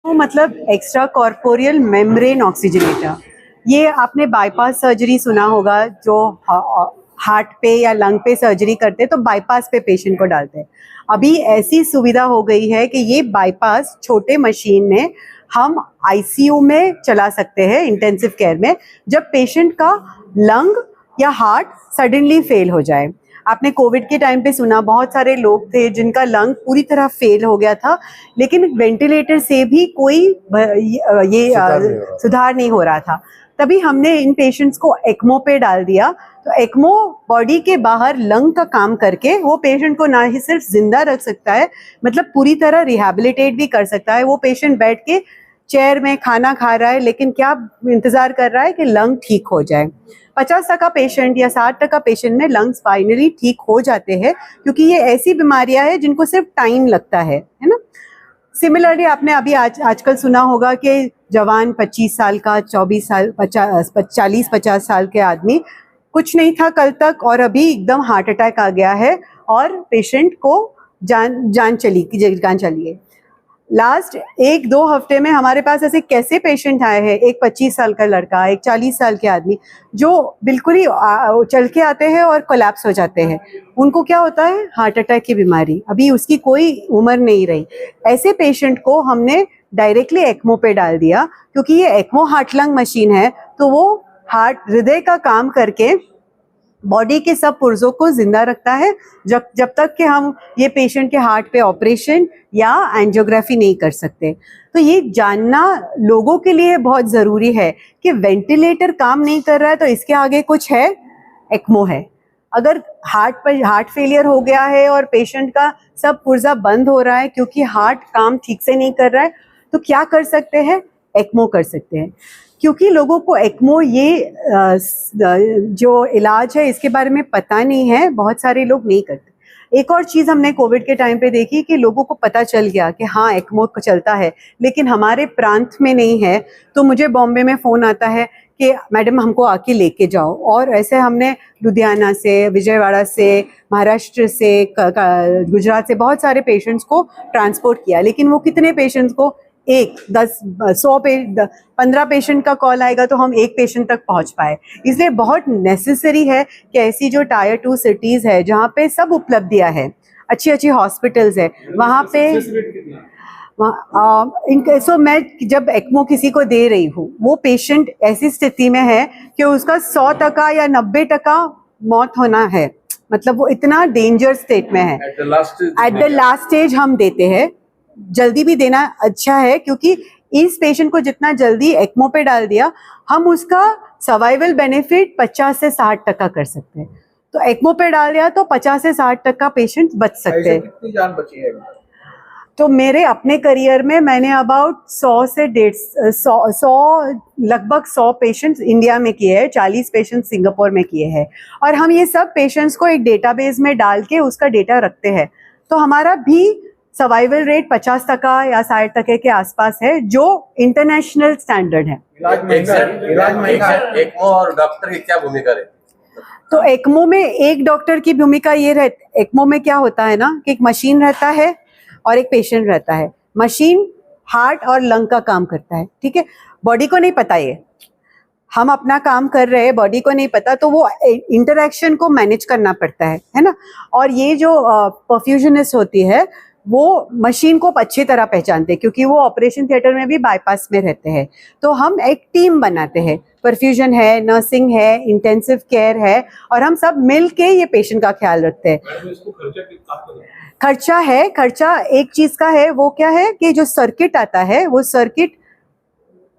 तो मतलब extra corporeal membrane oxygenator, ये आपने बाईपास सर्जरी सुना होगा, जो हार्ट पे या लंग पे सर्जरी करते हैं तो बाईपास पे पेशेंट को डालते हैं। अभी ऐसी सुविधा हो गई है कि ये बाईपास छोटे मशीन में हम आईसीयू में चला सकते हैं, इंटेंसिव केयर में, जब पेशेंट का लंग या हार्ट सडनली फेल हो जाए। आपने कोविड के टाइम पे सुना, बहुत सारे लोग थे जिनका लंग पूरी तरह फेल हो गया था, लेकिन वेंटिलेटर से भी कोई सुधार नहीं हो रहा था। तभी हमने इन पेशेंट्स को एक्मो पे डाल दिया। तो एक्मो बॉडी के बाहर लंग का काम करके वो पेशेंट को ना ही सिर्फ जिंदा रख सकता है, मतलब पूरी तरह रिहैबिलिटेट भी कर सकता है। वो पेशेंट बैठ के चेयर में खाना खा रहा है, लेकिन क्या इंतजार कर रहा है कि लंग ठीक हो जाए। 50% पेशेंट या 60% पेशेंट में लंग्स फाइनली ठीक हो जाते हैं, क्योंकि ये ऐसी बीमारियां हैं जिनको सिर्फ टाइम लगता है ना। सिमिलरली आपने अभी आजकल सुना होगा कि जवान 25 साल का, 24 साल, 40-50 साल के आदमी कुछ नहीं था कल तक, और अभी एकदम हार्ट अटैक आ गया है और पेशेंट को जान चली है। लास्ट 1-2 हफ्ते में हमारे पास ऐसे कैसे पेशेंट आए हैं, एक 25 साल का लड़का, एक 40 साल के आदमी, जो बिल्कुल ही चल के आते हैं और कोलैप्स हो जाते हैं। उनको क्या होता है? हार्ट अटैक की बीमारी, अभी उसकी कोई उम्र नहीं रही। ऐसे पेशेंट को हमने डायरेक्टली एक्मो पे डाल दिया, क्योंकि ये एक्मो हार्ट लंग मशीन है, तो वो हृदय का काम करके बॉडी के सब पुर्जों को जिंदा रखता है, जब तक कि हम ये पेशेंट के हार्ट पे ऑपरेशन या एंजियोग्राफी नहीं कर सकते। तो ये जानना लोगों के लिए बहुत ज़रूरी है कि वेंटिलेटर काम नहीं कर रहा है तो इसके आगे कुछ है, एक्मो है। अगर हार्ट फेलियर हो गया है और पेशेंट का सब पुर्जा बंद हो रहा है क्योंकि हार्ट काम ठीक से नहीं कर रहा है, तो क्या कर सकते हैं? एक्मो कर सकते हैं। क्योंकि लोगों को एक्मो ये जो इलाज है इसके बारे में पता नहीं है, बहुत सारे लोग नहीं करते। एक और चीज़ हमने कोविड के टाइम पे देखी कि लोगों को पता चल गया कि हाँ एक्मो चलता है, लेकिन हमारे प्रांत में नहीं है। तो मुझे बॉम्बे में फ़ोन आता है कि मैडम हमको आके लेके जाओ, और ऐसे हमने लुधियाना से, विजयवाड़ा से, महाराष्ट्र से, गुजरात से बहुत सारे पेशेंट्स को ट्रांसपोर्ट किया। लेकिन वो कितने पेशेंट्स को, 15 पेशेंट का कॉल आएगा तो हम एक पेशेंट तक पहुंच पाए। इसलिए बहुत नेसेसरी है कि ऐसी जो टायर 2 सिटीज़ है जहाँ पे सब उपलब्धियां है, अच्छी अच्छी हॉस्पिटल्स है, वहाँ पे सो मैं जब एक्मो किसी को दे रही हूँ, वो पेशेंट ऐसी स्थिति में है कि उसका 100% या 90% मौत होना है, मतलब वो इतना डेंजर स्टेट में है। एट द लास्ट स्टेज हम देते हैं। जल्दी भी देना अच्छा है, क्योंकि इस पेशेंट को जितना जल्दी एक्मो पे डाल दिया, हम उसका सर्वाइवल बेनिफिट 50 से 60% कर सकते हैं। तो एक्मो पे डाल दिया तो 50 से 60% पेशेंट बच सकते हैं। कितनी जान बची है? तो मेरे अपने करियर में मैंने अबाउट 100 लगभग 100 पेशेंट्स इंडिया में किए हैं, 40 पेशेंट्स सिंगापुर में किए हैं, और हम ये सब पेशेंट्स को एक डेटाबेस में डाल के उसका डेटा रखते हैं। तो हमारा भी सर्वाइवल रेट 50% या 60% के आसपास है, जो इंटरनेशनल स्टैंडर्ड है। इलाज महंगा है। एक्मो और डॉक्टर की क्या भूमिका रहती है? तो एक्मो में एक डॉक्टर की भूमिका ये रहती, एक्मो में क्या होता है ना कि एक मशीन रहता है और एक पेशेंट रहता है। मशीन हार्ट और लंग का काम करता है, ठीक है। बॉडी को नहीं पता, ये हम अपना काम कर रहे हैं, बॉडी को नहीं पता, तो वो इंटरेक्शन को मैनेज करना पड़ता है ना। और ये जो परफ्यूजनिस्ट होती है वो मशीन को अच्छी तरह पहचानते हैं, क्योंकि वो ऑपरेशन थिएटर में भी बाईपास में रहते हैं। तो हम एक टीम बनाते हैं, परफ्यूजन है, नर्सिंग है, इंटेंसिव केयर है, और हम सब मिल के ये पेशेंट का ख्याल रखते हैं। खर्चा एक चीज का है, वो क्या है कि जो सर्किट आता है, वो सर्किट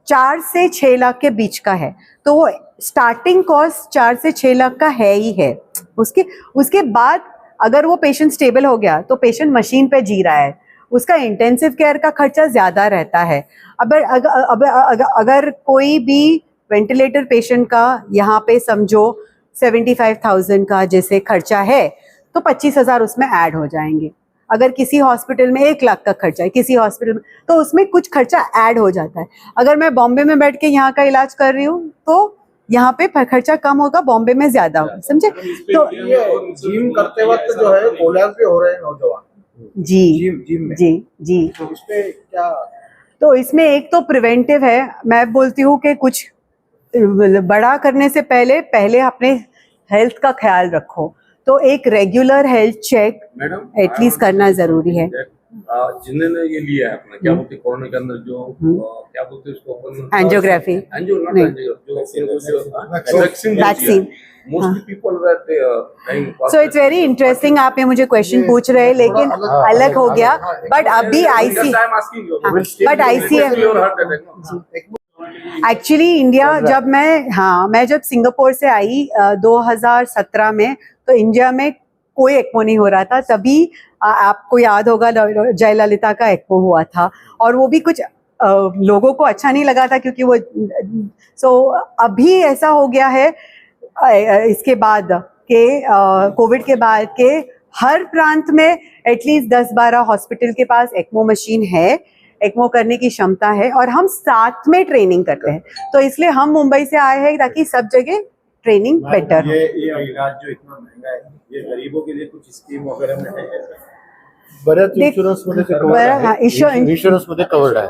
4 से 6 लाख के बीच का है। तो वो स्टार्टिंग कॉस्ट 4 से 6 लाख का है ही है। उसके बाद अगर वो पेशेंट स्टेबल हो गया तो पेशेंट मशीन पे जी रहा है, उसका इंटेंसिव केयर का खर्चा ज्यादा रहता है। अगर कोई भी वेंटिलेटर पेशेंट का यहाँ पे समझो 75,000 का जैसे खर्चा है, तो 25,000 उसमें ऐड हो जाएंगे। अगर किसी हॉस्पिटल में 1 लाख का खर्चा है, किसी हॉस्पिटल में, तो उसमें कुछ खर्चा ऐड हो जाता है। अगर मैं बॉम्बे में बैठ के यहाँ का इलाज कर रही हूँ तो यहाँ पे खर्चा कम होगा, बॉम्बे में ज्यादा होगा, समझे। तो ये जिम करते वक्त जो है कोलैप्स भी हो रहे हैं नौजवान। जी जिम में जी। तो उस पे क्या तो इसमें एक तो प्रिवेंटिव है, मैं बोलती हूँ कि कुछ बड़ा करने से पहले अपने हेल्थ का ख्याल रखो, तो एक regular health check madam at least करना जरूरी है। जिन्होंने ये लिया है अपना क्या बोलते हैं कोरोना के अंदर जो क्या बोलते हैं उसको अपन angiography vaccine. Mostly people were so it's very interesting, आप ये मुझे क्वेश्चन पूछ रहे हैं लेकिन अलग हो गया, बट अभी बट एक्चुअली इंडिया जब मैं जब सिंगापुर से आई 2017 में, तो इंडिया में कोई एक्मो नहीं हो रहा था। तभी आपको याद होगा जयललिता का एक्मो हुआ था, और वो भी कुछ लोगों को अच्छा नहीं लगा था क्योंकि वो अभी ऐसा हो गया है इसके बाद के कोविड के बाद के हर प्रांत में एटलीस्ट 10-12 हॉस्पिटल के पास एक्मो मशीन है, एक्मो करने की क्षमता है, और हम साथ में ट्रेनिंग करते हैं। तो इसलिए हम मुंबई से आए हैं ताकि सब जगह ट्रेनिंग बेटर हो। ये इलाज जो इतना महंगा है, ये गरीबों के लिए कुछ स्कीम वगैरह में है? बऱ्याच इन्शुरन्स मध्ये कव्हर्ड आहे.